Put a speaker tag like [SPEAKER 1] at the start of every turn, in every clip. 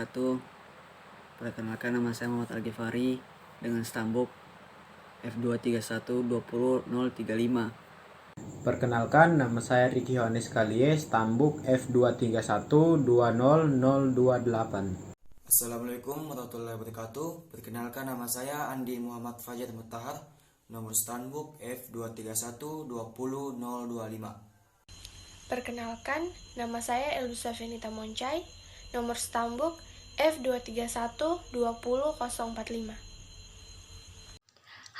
[SPEAKER 1] wabarakatuh. Perkenalkan, nama saya Muhammad Al-Ghifari dengan stambuk F23120.035.
[SPEAKER 2] Perkenalkan, nama saya Ricky Yohanes Kalie, stambuk F231200028.
[SPEAKER 3] Assalamualaikum warahmatullahi wabarakatuh. Perkenalkan, nama saya Andi Muhammad Fajar Mutahar, nomor stambuk F23120.025.
[SPEAKER 4] Perkenalkan, nama saya Elusa Venita Moncai, nomor stambuk F231200045.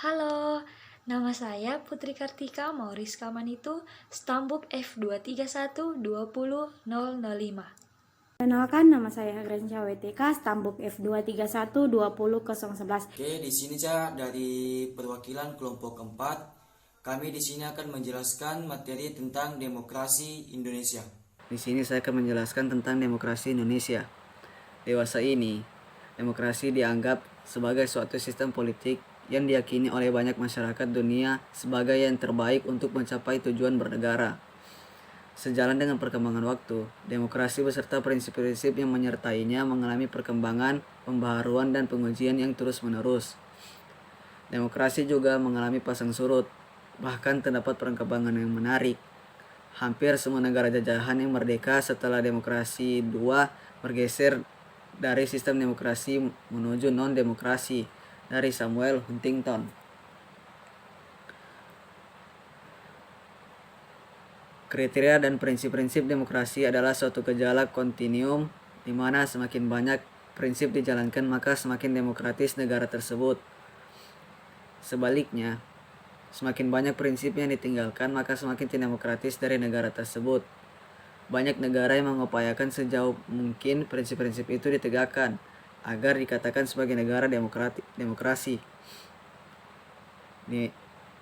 [SPEAKER 5] Halo, nama saya Putri Kartika Mauriska Manitu, stambuk F231200005.
[SPEAKER 6] Perkenalkan, nama saya Agransyah WTK, stambuk F231200011.
[SPEAKER 3] Oke, di sini dari perwakilan kelompok 4, kami di sini akan menjelaskan materi tentang demokrasi Indonesia.
[SPEAKER 1] Di sini saya akan menjelaskan tentang demokrasi Indonesia. Dewasa ini, demokrasi dianggap sebagai suatu sistem politik yang diyakini oleh banyak masyarakat dunia sebagai yang terbaik untuk mencapai tujuan bernegara. Sejalan dengan perkembangan waktu, demokrasi beserta prinsip-prinsip yang menyertainya mengalami perkembangan, pembaharuan, dan pengujian yang terus-menerus. Demokrasi juga mengalami pasang surut, bahkan terdapat perkembangan yang menarik. Hampir semua negara jajahan yang merdeka setelah demokrasi II bergeser dari sistem demokrasi menuju non-demokrasi, dari Samuel Huntington. Kriteria dan prinsip-prinsip demokrasi adalah suatu gejala kontinuum di mana semakin banyak prinsip dijalankan maka semakin demokratis negara tersebut. Sebaliknya, semakin banyak prinsip yang ditinggalkan maka semakin tidak demokratis dari negara tersebut. Banyak negara yang mengupayakan sejauh mungkin prinsip-prinsip itu ditegakkan agar dikatakan sebagai negara demokrasi.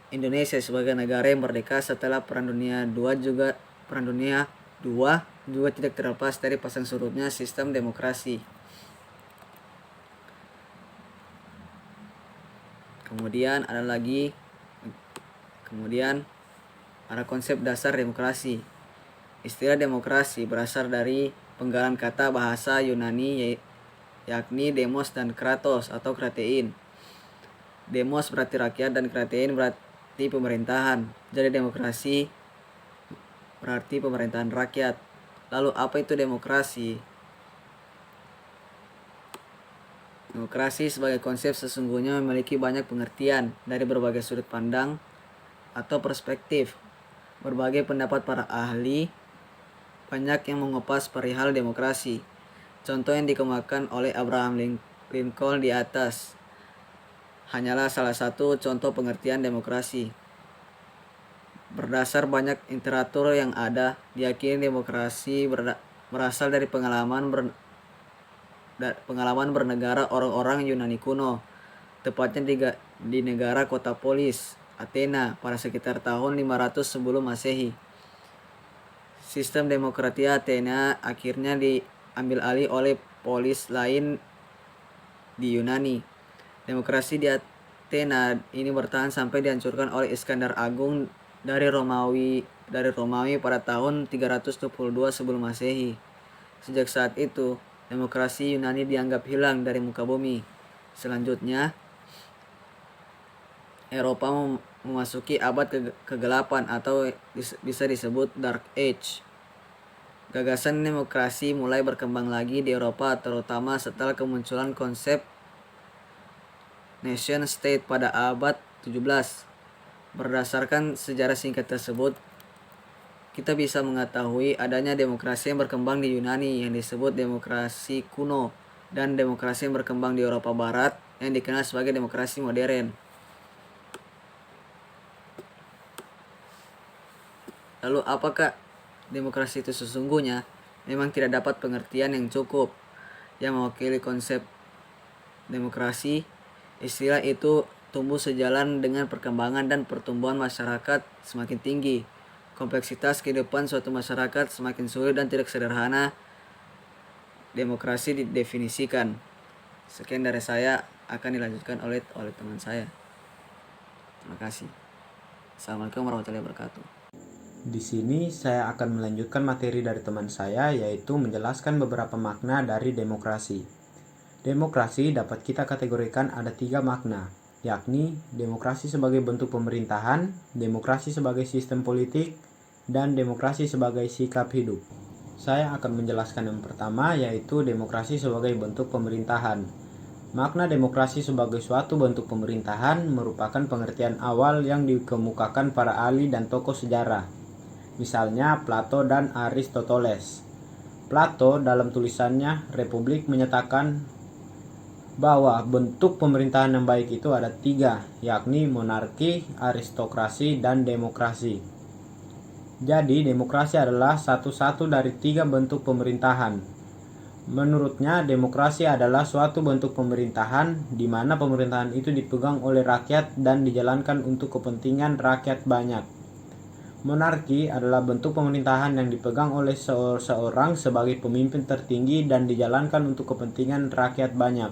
[SPEAKER 1] Indonesia sebagai negara yang merdeka setelah Perang Dunia II juga tidak terlepas dari pasang surutnya sistem demokrasi. Kemudian ada konsep dasar demokrasi. Istilah demokrasi berasal dari penggalan kata bahasa Yunani yakni demos dan kratos atau kratein. Demos berarti rakyat dan kratein berarti pemerintahan. Jadi demokrasi berarti pemerintahan rakyat. Lalu apa itu demokrasi? Demokrasi sebagai konsep sesungguhnya memiliki banyak pengertian dari berbagai sudut pandang atau perspektif. Berbagai pendapat para ahli banyak yang mengupas perihal demokrasi. Contoh yang dikemukakan oleh Abraham Lincoln di atas hanyalah salah satu contoh pengertian demokrasi. Berdasar banyak literatur yang ada, diyakini demokrasi berasal dari pengalaman bernegara orang-orang Yunani kuno, tepatnya di negara kota Polis, Athena, pada sekitar tahun 500 sebelum Masehi. Sistem demokrasi Athena akhirnya diambil alih oleh polis lain di Yunani. Demokrasi di Athena ini bertahan sampai dihancurkan oleh Iskandar Agung dari Romawi pada tahun 322 sebelum Masehi. Sejak saat itu, demokrasi Yunani dianggap hilang dari muka bumi. Selanjutnya, Eropa memasuki abad kegelapan atau bisa disebut Dark Age. Gagasan demokrasi mulai berkembang lagi di Eropa, terutama setelah kemunculan konsep nation state pada abad 17. Berdasarkan sejarah singkat tersebut, kita bisa mengetahui adanya demokrasi yang berkembang di Yunani yang disebut demokrasi kuno dan demokrasi yang berkembang di Eropa Barat yang dikenal sebagai demokrasi modern. Lalu apakah demokrasi itu sesungguhnya? Memang tidak dapat pengertian yang cukup yang mewakili konsep demokrasi. Istilah itu tumbuh sejalan dengan perkembangan dan pertumbuhan masyarakat semakin tinggi. Kompleksitas kehidupan suatu masyarakat semakin sulit dan tidak sederhana demokrasi didefinisikan. Sekian dari saya, akan dilanjutkan oleh teman saya. Terima kasih. Assalamualaikum warahmatullahi wabarakatuh.
[SPEAKER 2] Di sini saya akan melanjutkan materi dari teman saya, yaitu menjelaskan beberapa makna dari demokrasi. Demokrasi dapat kita kategorikan ada 3 makna, yakni demokrasi sebagai bentuk pemerintahan, demokrasi sebagai sistem politik, dan demokrasi sebagai sikap hidup. Saya akan menjelaskan yang pertama, yaitu demokrasi sebagai bentuk pemerintahan. Makna demokrasi sebagai suatu bentuk pemerintahan merupakan pengertian awal yang dikemukakan para ahli dan tokoh sejarah, misalnya Plato dan Aristoteles. Plato dalam tulisannya Republik menyatakan bahwa bentuk pemerintahan yang baik itu ada 3, yakni monarki, aristokrasi, dan demokrasi. Jadi demokrasi adalah satu-satu dari 3 bentuk pemerintahan. Menurutnya, demokrasi adalah suatu bentuk pemerintahan di mana pemerintahan itu dipegang oleh rakyat dan dijalankan untuk kepentingan rakyat banyak. Monarki adalah bentuk pemerintahan yang dipegang oleh seorang sebagai pemimpin tertinggi dan dijalankan untuk kepentingan rakyat banyak.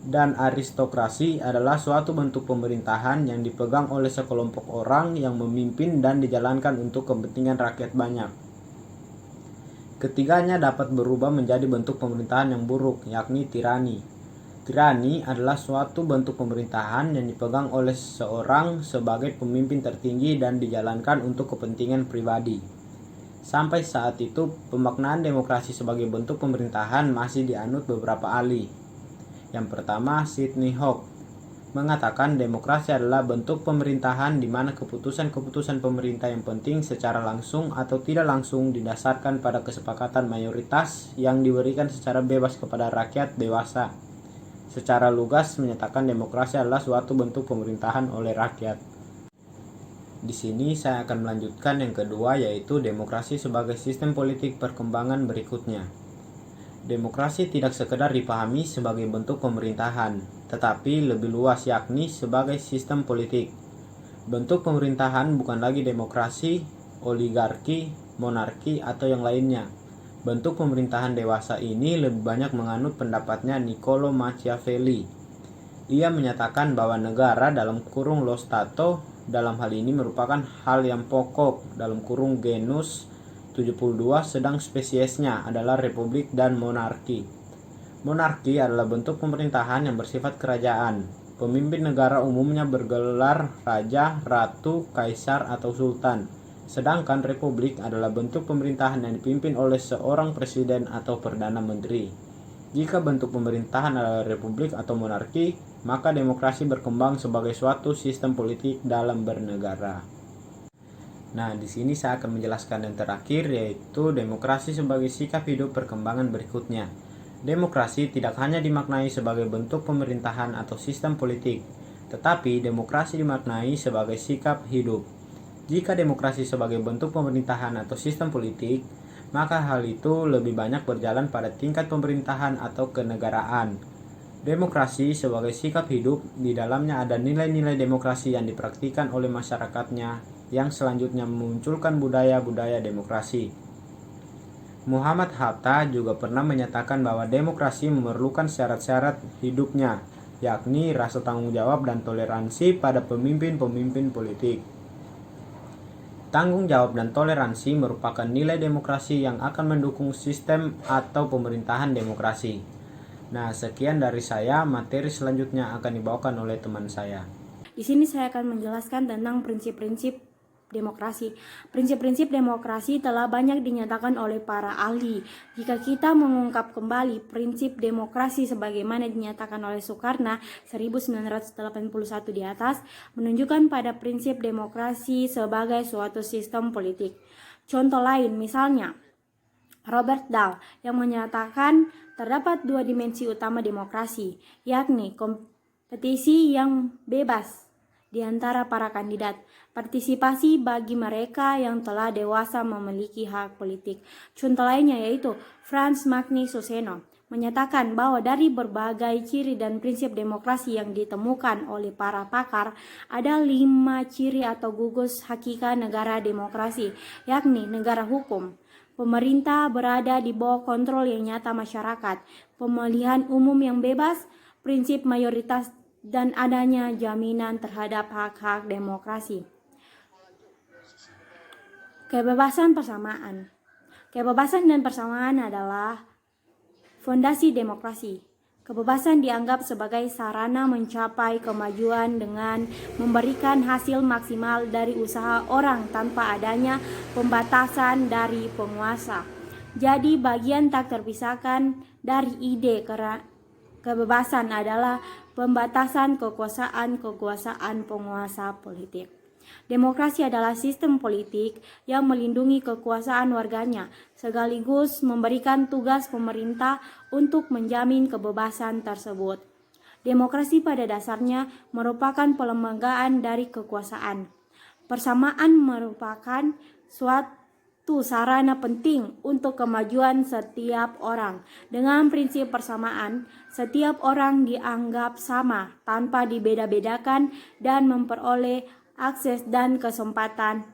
[SPEAKER 2] Dan aristokrasi adalah suatu bentuk pemerintahan yang dipegang oleh sekelompok orang yang memimpin dan dijalankan untuk kepentingan rakyat banyak. Ketiganya dapat berubah menjadi bentuk pemerintahan yang buruk, yakni tirani. Tirani adalah suatu bentuk pemerintahan yang dipegang oleh seorang sebagai pemimpin tertinggi dan dijalankan untuk kepentingan pribadi. Sampai saat itu, pemaknaan demokrasi sebagai bentuk pemerintahan masih dianut beberapa ahli. Yang pertama, Sidney Hoek mengatakan demokrasi adalah bentuk pemerintahan di mana keputusan-keputusan pemerintah yang penting secara langsung atau tidak langsung didasarkan pada kesepakatan mayoritas yang diberikan secara bebas kepada rakyat dewasa. Secara lugas menyatakan demokrasi adalah suatu bentuk pemerintahan oleh rakyat. Di sini saya akan melanjutkan yang kedua, yaitu demokrasi sebagai sistem politik perkembangan berikutnya. Demokrasi tidak sekedar dipahami sebagai bentuk pemerintahan, tetapi lebih luas yakni sebagai sistem politik. Bentuk pemerintahan bukan lagi demokrasi, oligarki, monarki, atau yang lainnya. Bentuk pemerintahan dewasa ini lebih banyak menganut pendapatnya Niccolo Machiavelli. Ia menyatakan bahwa negara dalam kurung lo Stato dalam hal ini merupakan hal yang pokok dalam kurung genus 72, sedang spesiesnya adalah republik dan monarki. Monarki adalah bentuk pemerintahan yang bersifat kerajaan. Pemimpin negara umumnya bergelar raja, ratu, kaisar, atau sultan. Sedangkan republik adalah bentuk pemerintahan yang dipimpin oleh seorang presiden atau perdana menteri. Jika bentuk pemerintahan adalah republik atau monarki, maka demokrasi berkembang sebagai suatu sistem politik dalam bernegara. Nah, di sini saya akan menjelaskan yang terakhir, yaitu demokrasi sebagai sikap hidup perkembangan berikutnya. Demokrasi tidak hanya dimaknai sebagai bentuk pemerintahan atau sistem politik, tetapi demokrasi dimaknai sebagai sikap hidup. Jika demokrasi sebagai bentuk pemerintahan atau sistem politik, maka hal itu lebih banyak berjalan pada tingkat pemerintahan atau kenegaraan. Demokrasi sebagai sikap hidup, di dalamnya ada nilai-nilai demokrasi yang dipraktikkan oleh masyarakatnya, yang selanjutnya memunculkan budaya-budaya demokrasi. Muhammad Hatta juga pernah menyatakan bahwa demokrasi memerlukan syarat-syarat hidupnya, yakni rasa tanggung jawab dan toleransi pada pemimpin-pemimpin politik. Tanggung jawab dan toleransi merupakan nilai demokrasi yang akan mendukung sistem atau pemerintahan demokrasi. Nah, sekian dari saya. Materi selanjutnya akan dibawakan oleh teman saya.
[SPEAKER 6] Di sini saya akan menjelaskan tentang prinsip-prinsip demokrasi. Prinsip-prinsip demokrasi telah banyak dinyatakan oleh para ahli. Jika kita mengungkap kembali prinsip demokrasi sebagaimana dinyatakan oleh Soekarno 1981 di atas, menunjukkan pada prinsip demokrasi sebagai suatu sistem politik. Contoh lain misalnya Robert Dahl yang menyatakan terdapat 2 dimensi utama demokrasi, yakni kompetisi yang bebas di antara para kandidat, partisipasi bagi mereka yang telah dewasa memiliki hak politik. Contoh lainnya yaitu Franz Magnus Suseno menyatakan bahwa dari berbagai ciri dan prinsip demokrasi yang ditemukan oleh para pakar, ada 5 ciri atau gugus hakikat negara demokrasi, yakni negara hukum, pemerintah berada di bawah kontrol yang nyata masyarakat, pemilihan umum yang bebas, prinsip mayoritas, dan adanya jaminan terhadap hak-hak demokrasi. Kebebasan persamaan. Kebebasan dan persamaan adalah fondasi demokrasi. Kebebasan dianggap sebagai sarana mencapai kemajuan dengan memberikan hasil maksimal dari usaha orang tanpa adanya pembatasan dari penguasa. Jadi bagian tak terpisahkan dari ide kebebasan adalah pembatasan kekuasaan penguasa politik. Demokrasi adalah sistem politik yang melindungi kekuasaan warganya, sekaligus memberikan tugas pemerintah untuk menjamin kebebasan tersebut. Demokrasi pada dasarnya merupakan pelembagaan dari kekuasaan. Persamaan merupakan suatu sarana penting untuk kemajuan setiap orang. Dengan prinsip persamaan, setiap orang dianggap sama tanpa dibeda-bedakan dan memperoleh akses dan kesempatan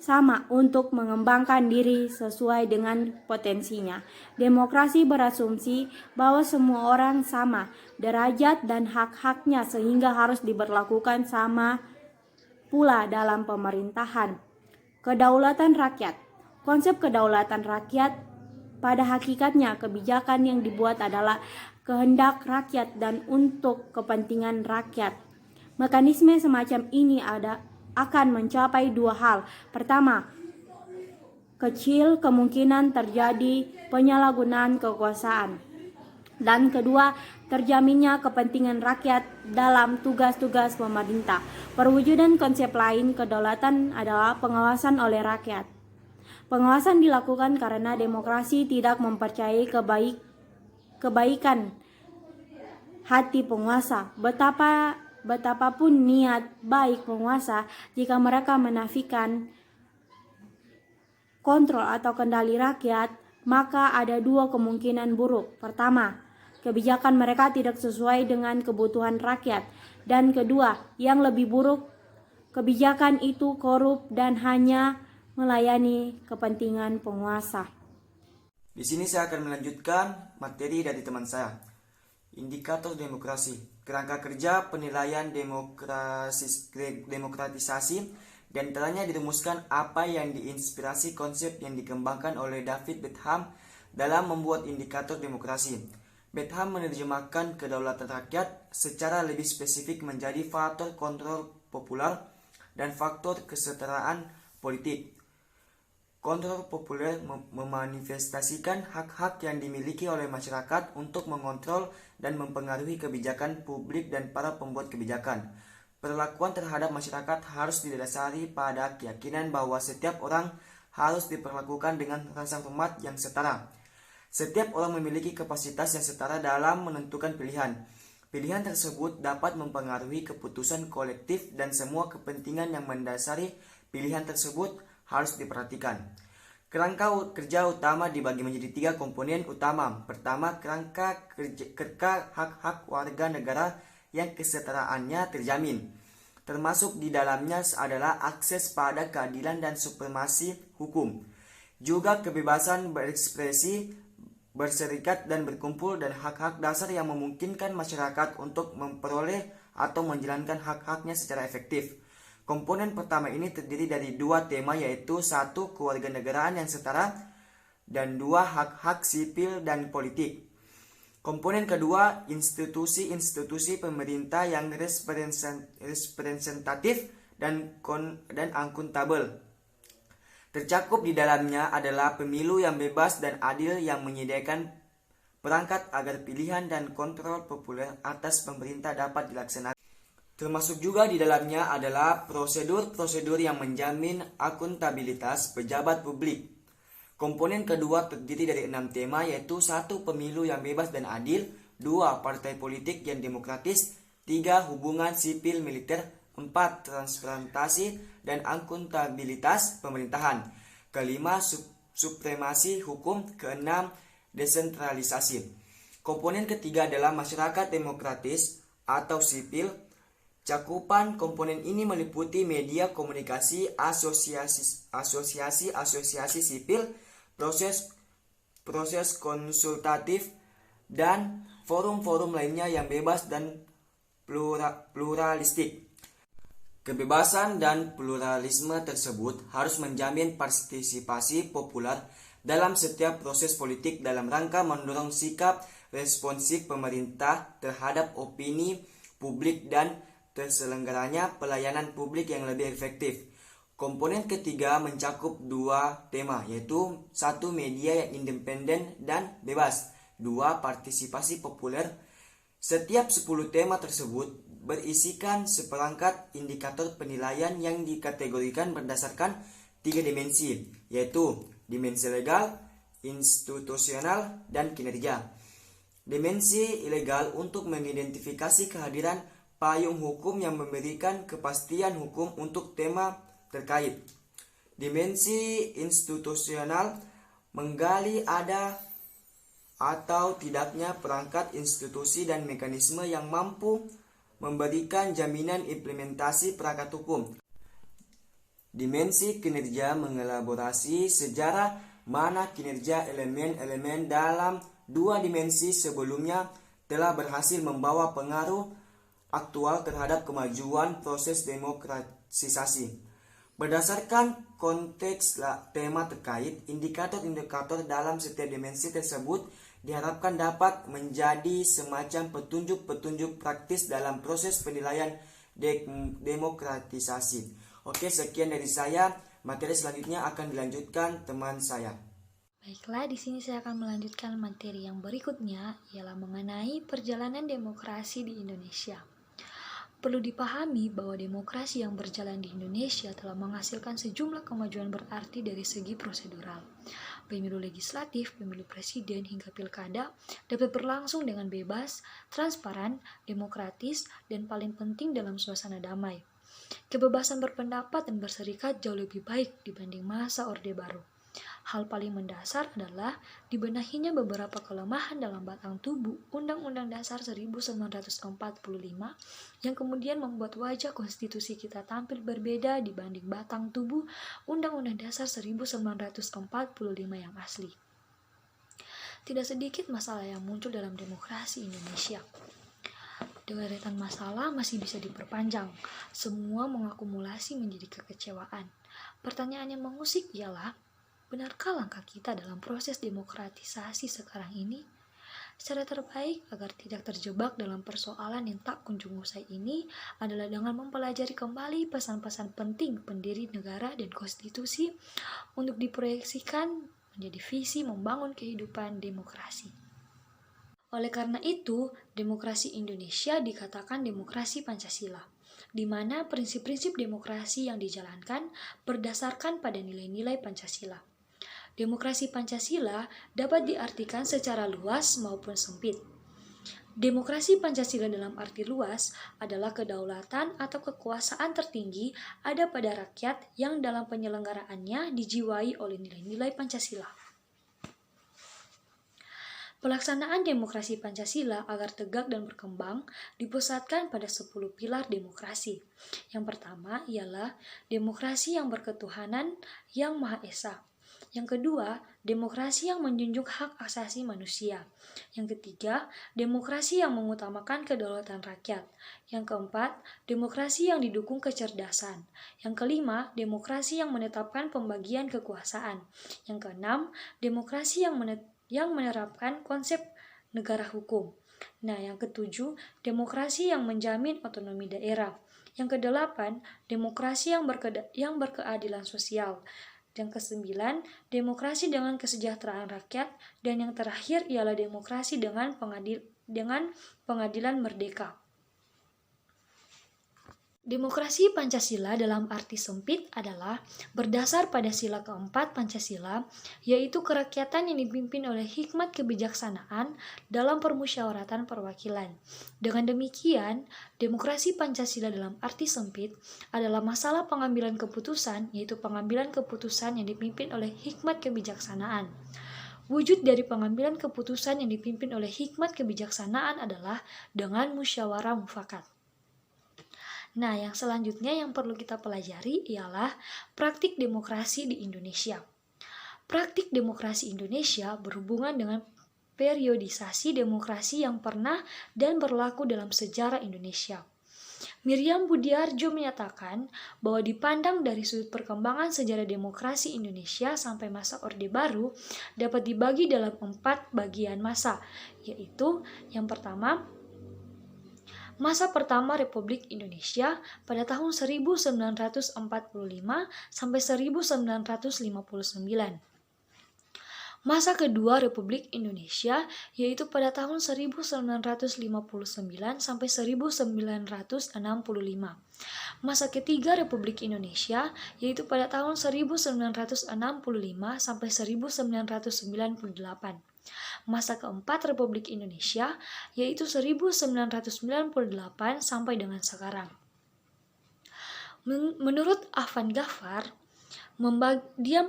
[SPEAKER 6] sama untuk mengembangkan diri sesuai dengan potensinya. Demokrasi berasumsi bahwa semua orang sama derajat dan hak-haknya sehingga harus diberlakukan sama pula dalam pemerintahan. Kedaulatan rakyat. Konsep kedaulatan rakyat pada hakikatnya kebijakan yang dibuat adalah kehendak rakyat dan untuk kepentingan rakyat. Mekanisme semacam ini akan mencapai dua hal. Pertama, kecil kemungkinan terjadi penyalahgunaan kekuasaan. Dan kedua, terjaminnya kepentingan rakyat dalam tugas-tugas pemerintah. Perwujudan konsep lain kedaulatan adalah pengawasan oleh rakyat. Pengawasan dilakukan karena demokrasi tidak mempercayai kebaikan hati penguasa. Betapapun niat baik penguasa, jika mereka menafikan kontrol atau kendali rakyat, maka ada dua kemungkinan buruk. Pertama, kebijakan mereka tidak sesuai dengan kebutuhan rakyat. Dan kedua, yang lebih buruk, kebijakan itu korup dan hanya melayani kepentingan penguasa.
[SPEAKER 3] Di sini saya akan melanjutkan materi dari teman saya. Indikator demokrasi. Kerangka kerja penilaian demokratisasi dan antaranya dirumuskan apa yang diinspirasi konsep yang dikembangkan oleh David Bentham dalam membuat indikator demokrasi. Bentham menerjemahkan kedaulatan rakyat secara lebih spesifik menjadi faktor kontrol populer dan faktor kesetaraan politik. Kontrol populer memanifestasikan hak-hak yang dimiliki oleh masyarakat untuk mengontrol dan mempengaruhi kebijakan publik dan para pembuat kebijakan. Perlakuan terhadap masyarakat harus didasari pada keyakinan bahwa setiap orang harus diperlakukan dengan rasa hormat yang setara. Setiap orang memiliki kapasitas yang setara dalam menentukan pilihan. Pilihan tersebut dapat mempengaruhi keputusan kolektif dan semua kepentingan yang mendasari pilihan tersebut harus diperhatikan. Kerangka kerja utama dibagi menjadi tiga komponen utama. Pertama, kerangka hak-hak warga negara yang kesetaraannya terjamin. Termasuk di dalamnya adalah akses pada keadilan dan supremasi hukum. Juga kebebasan berekspresi, berserikat dan berkumpul dan hak-hak dasar yang memungkinkan masyarakat untuk memperoleh atau menjalankan hak-haknya secara efektif. Komponen pertama ini terdiri dari dua tema, yaitu satu, kewarganegaraan yang setara, dan dua, hak-hak sipil dan politik. Komponen kedua, institusi-institusi pemerintah yang representatif dan akuntabel. Tercakup di dalamnya adalah pemilu yang bebas dan adil yang menyediakan perangkat agar pilihan dan kontrol populer atas pemerintah dapat dilaksanakan. Termasuk juga di dalamnya adalah prosedur-prosedur yang menjamin akuntabilitas pejabat publik. Komponen kedua terdiri dari 6 tema, yaitu 1. Pemilu yang bebas dan adil, 2. Partai politik yang demokratis, 3. Hubungan sipil militer, 4. Transparansi dan akuntabilitas pemerintahan, 5. Supremasi hukum, 6. Desentralisasi. Komponen ketiga adalah masyarakat demokratis atau sipil. Cakupan komponen ini meliputi media komunikasi, asosiasi sipil, proses konsultatif, dan forum-forum lainnya yang bebas dan pluralistik. Kebebasan dan pluralisme tersebut harus menjamin partisipasi populer dalam setiap proses politik dalam rangka mendorong sikap responsif pemerintah terhadap opini publik dan terselenggaranya pelayanan publik yang lebih efektif. Komponen ketiga mencakup dua tema, yaitu satu, media yang independen dan bebas, dua, partisipasi populer. Setiap 10 tema tersebut berisikan seperangkat indikator penilaian yang dikategorikan berdasarkan 3 dimensi, yaitu dimensi legal, institusional, dan kinerja. Dimensi ilegal untuk mengidentifikasi kehadiran payung hukum yang memberikan kepastian hukum untuk tema terkait. Dimensi institusional menggali ada atau tidaknya perangkat institusi dan mekanisme yang mampu memberikan jaminan implementasi perangkat hukum. Dimensi kinerja mengelaborasi sejarah mana kinerja elemen-elemen dalam dua dimensi sebelumnya telah berhasil membawa pengaruh aktual terhadap kemajuan proses demokratisasi. Berdasarkan konteks tema terkait, indikator-indikator dalam setiap dimensi tersebut diharapkan dapat menjadi semacam petunjuk-petunjuk praktis dalam proses penilaian demokratisasi. Oke, sekian dari saya. Materi selanjutnya akan dilanjutkan teman saya.
[SPEAKER 5] Baiklah, di sini saya akan melanjutkan materi yang berikutnya, ialah mengenai perjalanan demokrasi di Indonesia. Perlu dipahami bahwa demokrasi yang berjalan di Indonesia telah menghasilkan sejumlah kemajuan berarti dari segi prosedural. Pemilu legislatif, pemilu presiden, hingga pilkada dapat berlangsung dengan bebas, transparan, demokratis, dan paling penting dalam suasana damai. Kebebasan berpendapat dan berserikat jauh lebih baik dibanding masa Orde Baru. Hal paling mendasar adalah dibenahinya beberapa kelemahan dalam batang tubuh Undang-Undang Dasar 1945 yang kemudian membuat wajah konstitusi kita tampil berbeda dibanding batang tubuh Undang-Undang Dasar 1945 yang asli. Tidak sedikit masalah yang muncul dalam demokrasi Indonesia. Deretan masalah masih bisa diperpanjang, semua mengakumulasi menjadi kekecewaan. Pertanyaan yang mengusik ialah, benarkah langkah kita dalam proses demokratisasi sekarang ini? Cara terbaik agar tidak terjebak dalam persoalan yang tak kunjung usai ini adalah dengan mempelajari kembali pesan-pesan penting pendiri negara dan konstitusi untuk diproyeksikan menjadi visi membangun kehidupan demokrasi. Oleh karena itu, demokrasi Indonesia dikatakan demokrasi Pancasila, di mana prinsip-prinsip demokrasi yang dijalankan berdasarkan pada nilai-nilai Pancasila. Demokrasi Pancasila dapat diartikan secara luas maupun sempit. Demokrasi Pancasila dalam arti luas adalah kedaulatan atau kekuasaan tertinggi ada pada rakyat yang dalam penyelenggaraannya dijiwai oleh nilai-nilai Pancasila. Pelaksanaan demokrasi Pancasila agar tegak dan berkembang dipusatkan pada 10 pilar demokrasi. Yang pertama ialah demokrasi yang berketuhanan yang Maha Esa. Yang kedua, demokrasi yang menjunjung hak asasi manusia. Yang ketiga, demokrasi yang mengutamakan kedaulatan rakyat. Yang keempat, demokrasi yang didukung kecerdasan. Yang kelima, demokrasi yang menetapkan pembagian kekuasaan. Yang keenam, demokrasi yang menerapkan konsep negara hukum. Nah, yang ketujuh, demokrasi yang menjamin otonomi daerah. Yang kedelapan, demokrasi yang berkeadilan sosial. Yang kesembilan, demokrasi dengan kesejahteraan rakyat. Dan yang terakhir ialah demokrasi dengan pengadilan merdeka. Demokrasi Pancasila dalam arti sempit adalah berdasar pada sila keempat Pancasila, yaitu kerakyatan yang dipimpin oleh hikmat kebijaksanaan dalam permusyawaratan perwakilan. Dengan demikian, demokrasi Pancasila dalam arti sempit adalah masalah pengambilan keputusan, yaitu pengambilan keputusan yang dipimpin oleh hikmat kebijaksanaan. Wujud dari pengambilan keputusan yang dipimpin oleh hikmat kebijaksanaan adalah dengan musyawarah mufakat. Nah, yang selanjutnya yang perlu kita pelajari ialah praktik demokrasi di Indonesia. Praktik demokrasi Indonesia berhubungan dengan periodisasi demokrasi yang pernah dan berlaku dalam sejarah Indonesia. Miriam Budiarjo menyatakan bahwa dipandang dari sudut perkembangan sejarah demokrasi Indonesia sampai masa Orde Baru dapat dibagi dalam 4 bagian masa, yaitu yang pertama, masa pertama Republik Indonesia pada tahun 1945 sampai 1959. Masa kedua Republik Indonesia yaitu pada tahun 1959 sampai 1965. Masa ketiga Republik Indonesia yaitu pada tahun 1965 sampai 1998. Masa keempat Republik Indonesia yaitu 1998 sampai dengan sekarang. Menurut Afan Ghaffar,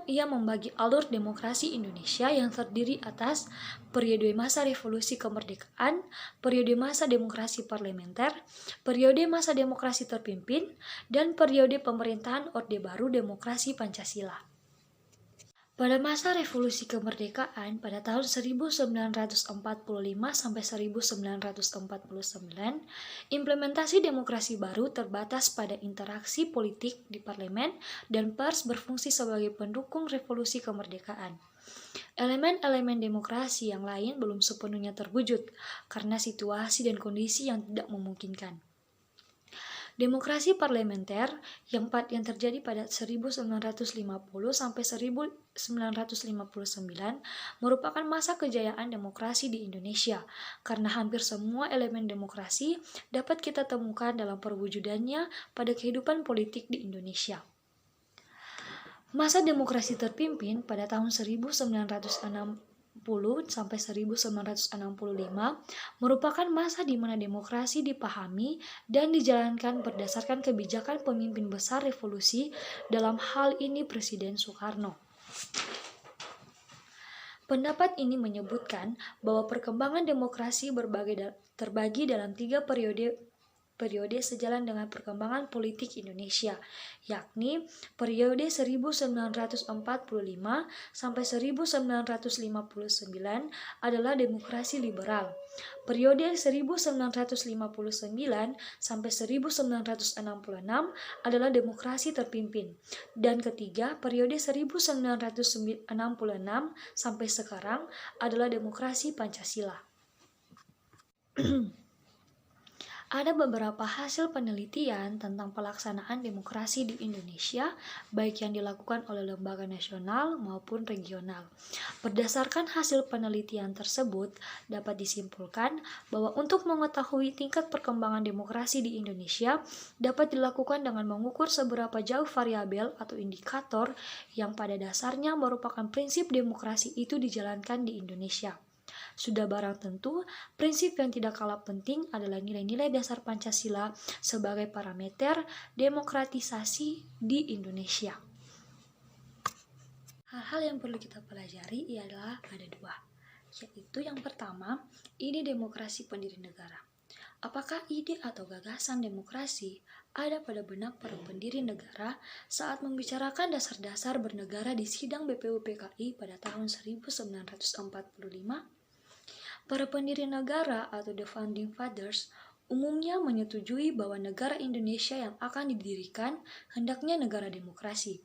[SPEAKER 5] ia membagi alur demokrasi Indonesia yang terdiri atas periode masa revolusi kemerdekaan, periode masa demokrasi parlementer, periode masa demokrasi terpimpin, dan periode pemerintahan Orde Baru Demokrasi Pancasila. Pada masa revolusi kemerdekaan pada tahun 1945 sampai 1949, implementasi demokrasi baru terbatas pada interaksi politik di parlemen dan pers berfungsi sebagai pendukung revolusi kemerdekaan. Elemen-elemen demokrasi yang lain belum sepenuhnya terwujud karena situasi dan kondisi yang tidak memungkinkan. Demokrasi parlementer yang terjadi pada 1950 sampai 1959 merupakan masa kejayaan demokrasi di Indonesia karena hampir semua elemen demokrasi dapat kita temukan dalam perwujudannya pada kehidupan politik di Indonesia. Masa demokrasi terpimpin pada tahun 1960 sampai 1965 merupakan masa di mana demokrasi dipahami dan dijalankan berdasarkan kebijakan pemimpin besar revolusi, dalam hal ini Presiden Soekarno. Pendapat ini menyebutkan bahwa perkembangan demokrasi terbagi dalam 3 periode sejalan dengan perkembangan politik Indonesia, yakni periode 1945 sampai 1959 adalah demokrasi liberal, periode 1959 sampai 1966 adalah demokrasi terpimpin, dan ketiga, periode 1966 sampai sekarang adalah demokrasi Pancasila. Ada beberapa hasil penelitian tentang pelaksanaan demokrasi di Indonesia, baik yang dilakukan oleh lembaga nasional maupun regional. Berdasarkan hasil penelitian tersebut, dapat disimpulkan bahwa untuk mengetahui tingkat perkembangan demokrasi di Indonesia, dapat dilakukan dengan mengukur seberapa jauh variabel atau indikator yang pada dasarnya merupakan prinsip demokrasi itu dijalankan di Indonesia. Sudah barang tentu, prinsip yang tidak kalah penting adalah nilai-nilai dasar Pancasila sebagai parameter demokratisasi di Indonesia. Hal-hal yang perlu kita pelajari ialah ada 2, yaitu yang pertama, ide demokrasi pendiri negara. Apakah ide atau gagasan demokrasi ada pada benak para pendiri negara saat membicarakan dasar-dasar bernegara di sidang BPUPKI pada tahun 1945? Para pendiri negara atau The Founding Fathers umumnya menyetujui bahwa negara Indonesia yang akan didirikan hendaknya negara demokrasi.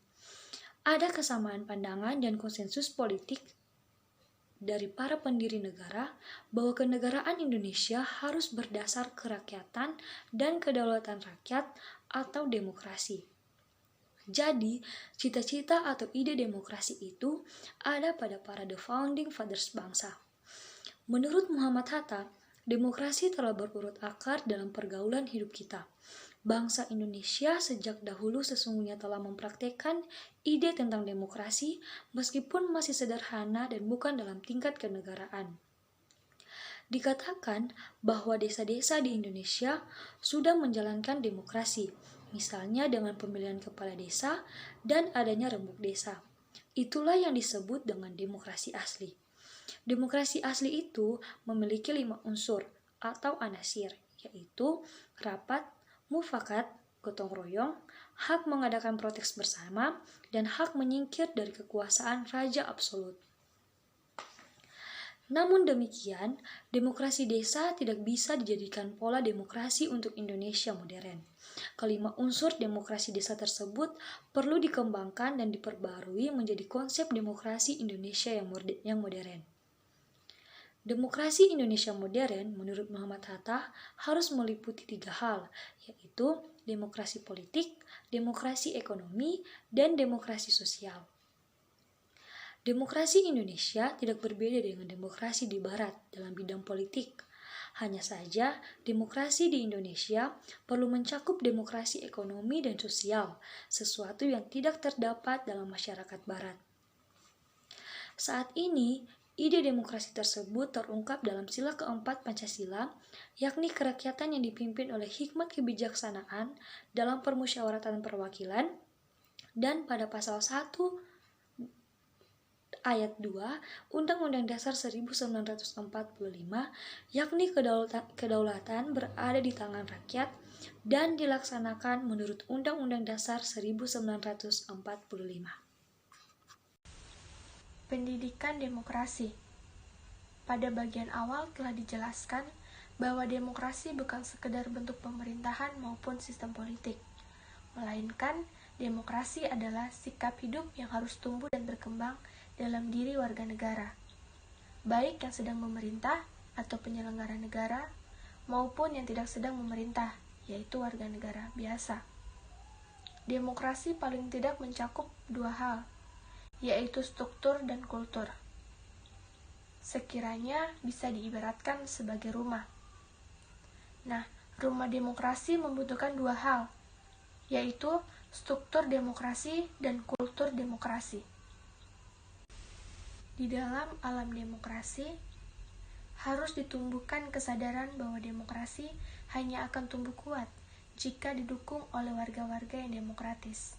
[SPEAKER 5] Ada kesamaan pandangan dan konsensus politik dari para pendiri negara bahwa kenegaraan Indonesia harus berdasar kerakyatan dan kedaulatan rakyat atau demokrasi. Jadi, cita-cita atau ide demokrasi itu ada pada para The Founding Fathers bangsa. Menurut Muhammad Hatta, demokrasi telah berurut akar dalam pergaulan hidup kita. Bangsa Indonesia sejak dahulu sesungguhnya telah mempraktekkan ide tentang demokrasi meskipun masih sederhana dan bukan dalam tingkat kenegaraan. Dikatakan bahwa desa-desa di Indonesia sudah menjalankan demokrasi, misalnya dengan pemilihan kepala desa dan adanya rembuk desa. Itulah yang disebut dengan demokrasi asli. Demokrasi asli itu memiliki 5 unsur atau anasir, yaitu rapat, mufakat, gotong royong, hak mengadakan protes bersama, dan hak menyingkir dari kekuasaan raja absolut. Namun demikian, demokrasi desa tidak bisa dijadikan pola demokrasi untuk Indonesia modern. Kelima unsur demokrasi desa tersebut perlu dikembangkan dan diperbarui menjadi konsep demokrasi Indonesia yang modern. Demokrasi Indonesia modern menurut Muhammad Hatta harus meliputi 3 hal, yaitu demokrasi politik, demokrasi ekonomi, dan demokrasi sosial. Demokrasi Indonesia tidak berbeda dengan demokrasi di Barat dalam bidang politik. Hanya saja, demokrasi di Indonesia perlu mencakup demokrasi ekonomi dan sosial, sesuatu yang tidak terdapat dalam masyarakat Barat. Saat ini, ide demokrasi tersebut terungkap dalam sila keempat Pancasila, yakni kerakyatan yang dipimpin oleh hikmat kebijaksanaan dalam permusyawaratan perwakilan, dan pada pasal 1 ayat 2 Undang-Undang Dasar 1945, yakni kedaulatan berada di tangan rakyat dan dilaksanakan menurut Undang-Undang Dasar 1945.
[SPEAKER 4] Pendidikan demokrasi. Pada bagian awal telah dijelaskan bahwa demokrasi bukan sekedar bentuk pemerintahan maupun sistem politik, melainkan demokrasi adalah sikap hidup yang harus tumbuh dan berkembang dalam diri warga negara, baik yang sedang memerintah atau penyelenggara negara, maupun yang tidak sedang memerintah, yaitu warga negara biasa. Demokrasi paling tidak mencakup 2 hal, yaitu struktur dan kultur. Sekiranya bisa diibaratkan sebagai rumah. Nah, rumah demokrasi membutuhkan 2 hal, yaitu struktur demokrasi dan kultur demokrasi. Di dalam alam demokrasi, harus ditumbuhkan kesadaran bahwa demokrasi hanya akan tumbuh kuat jika didukung oleh warga-warga yang demokratis,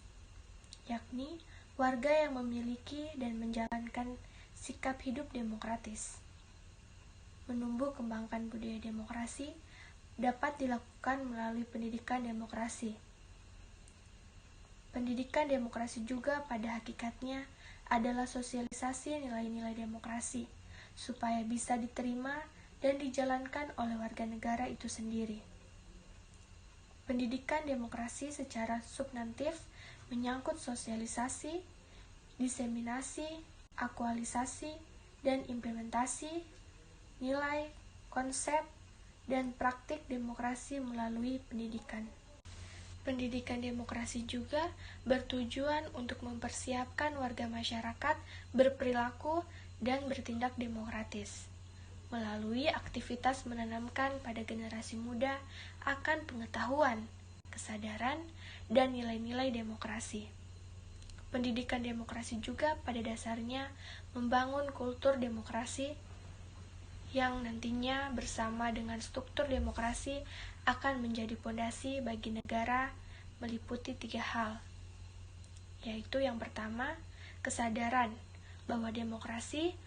[SPEAKER 4] yakni warga yang memiliki dan menjalankan sikap hidup demokratis. Menumbuh kembangkan budaya demokrasi dapat dilakukan melalui pendidikan demokrasi. Pendidikan demokrasi juga pada hakikatnya adalah sosialisasi nilai-nilai demokrasi, supaya bisa diterima dan dijalankan oleh warga negara itu sendiri. Pendidikan demokrasi secara substantif menyangkut sosialisasi, diseminasi, aktualisasi, dan implementasi nilai, konsep, dan praktik demokrasi melalui pendidikan. Pendidikan demokrasi juga bertujuan untuk mempersiapkan warga masyarakat berperilaku dan bertindak demokratis, melalui aktivitas menanamkan pada generasi muda akan pengetahuan, kesadaran, dan nilai-nilai demokrasi. Pendidikan demokrasi juga pada dasarnya membangun kultur demokrasi yang nantinya bersama dengan struktur demokrasi akan menjadi fondasi bagi negara meliputi 3 hal, yaitu yang pertama, kesadaran bahwa demokrasi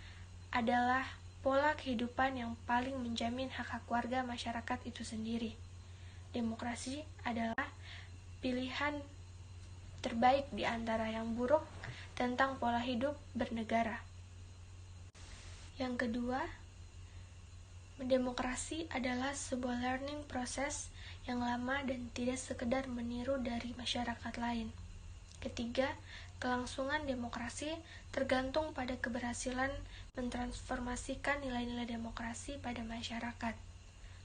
[SPEAKER 4] adalah pola kehidupan yang paling menjamin hak-hak warga masyarakat itu sendiri. Demokrasi adalah pilihan terbaik di antara yang buruk tentang pola hidup bernegara. Yang kedua, demokrasi adalah sebuah learning process yang lama dan tidak sekedar meniru dari masyarakat lain. Ketiga, kelangsungan demokrasi tergantung pada keberhasilan mentransformasikan nilai-nilai demokrasi pada masyarakat.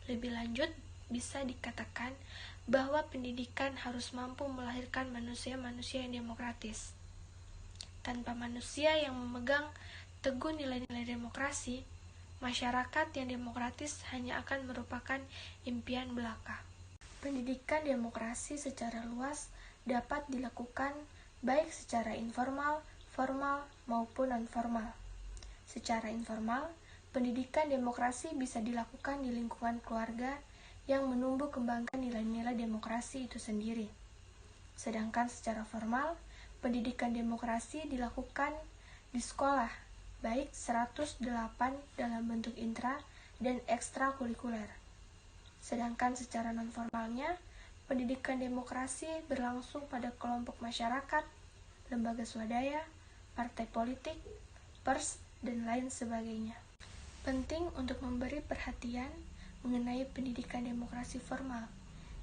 [SPEAKER 4] Lebih lanjut, bisa dikatakan bahwa pendidikan harus mampu melahirkan manusia-manusia yang demokratis. Tanpa manusia yang memegang teguh nilai-nilai demokrasi, masyarakat yang demokratis hanya akan merupakan impian belaka. Pendidikan demokrasi secara luas dapat dilakukan baik secara informal, formal, maupun non-formal. Secara informal, pendidikan demokrasi bisa dilakukan di lingkungan keluarga yang menumbuh kembangkan nilai-nilai demokrasi itu sendiri. Sedangkan secara formal, pendidikan demokrasi dilakukan di sekolah, baik 108 dalam bentuk intra dan ekstrakurikuler. Sedangkan secara non-formalnya, pendidikan demokrasi berlangsung pada kelompok masyarakat, lembaga swadaya, partai politik, pers, dan lain sebagainya. Penting untuk memberi perhatian mengenai pendidikan demokrasi formal,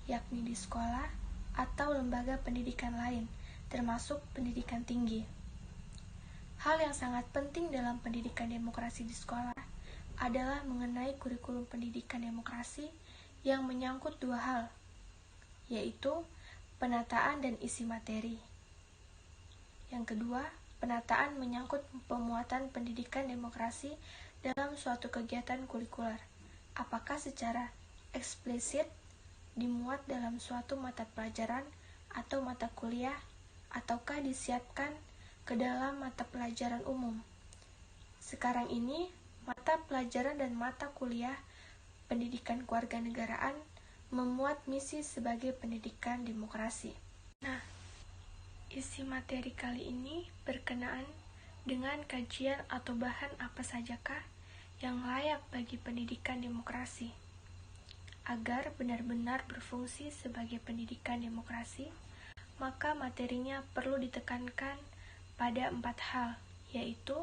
[SPEAKER 4] yakni di sekolah atau lembaga pendidikan lain, termasuk pendidikan tinggi. Hal yang sangat penting dalam pendidikan demokrasi di sekolah adalah mengenai kurikulum pendidikan demokrasi yang menyangkut dua hal, yaitu penataan dan isi materi. Yang kedua, penataan menyangkut pemuatan pendidikan demokrasi dalam suatu kegiatan kurikuler, apakah secara eksplisit dimuat dalam suatu mata pelajaran atau mata kuliah, ataukah disiapkan ke dalam mata pelajaran umum. Sekarang ini, mata pelajaran dan mata kuliah pendidikan kewarganegaraan memuat misi sebagai pendidikan demokrasi. Nah, isi materi kali ini berkenaan dengan kajian atau bahan apa sajakah yang layak bagi pendidikan demokrasi. Agar benar-benar berfungsi sebagai pendidikan demokrasi, maka materinya perlu ditekankan pada 4 hal, yaitu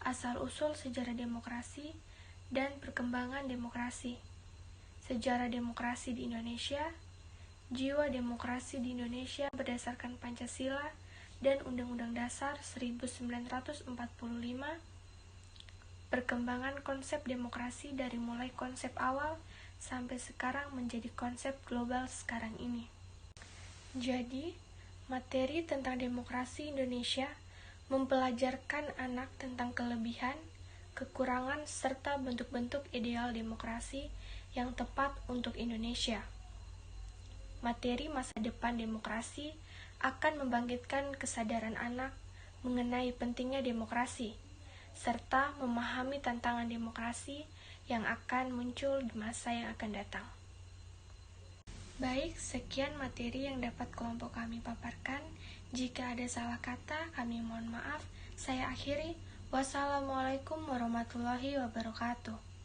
[SPEAKER 4] asal-usul sejarah demokrasi dan perkembangan demokrasi, sejarah demokrasi di Indonesia, jiwa demokrasi di Indonesia berdasarkan Pancasila dan Undang-Undang Dasar 1945, perkembangan konsep demokrasi dari mulai konsep awal sampai sekarang menjadi konsep global sekarang ini. Jadi, materi tentang demokrasi Indonesia mempelajarkan anak tentang kelebihan, kekurangan, serta bentuk-bentuk ideal demokrasi yang tepat untuk Indonesia. Materi masa depan demokrasi akan membangkitkan kesadaran anak mengenai pentingnya demokrasi, serta memahami tantangan demokrasi yang akan muncul di masa yang akan datang. Baik, sekian materi yang dapat kelompok kami paparkan. Jika ada salah kata, kami mohon maaf. Saya akhiri. Wassalamualaikum warahmatullahi wabarakatuh.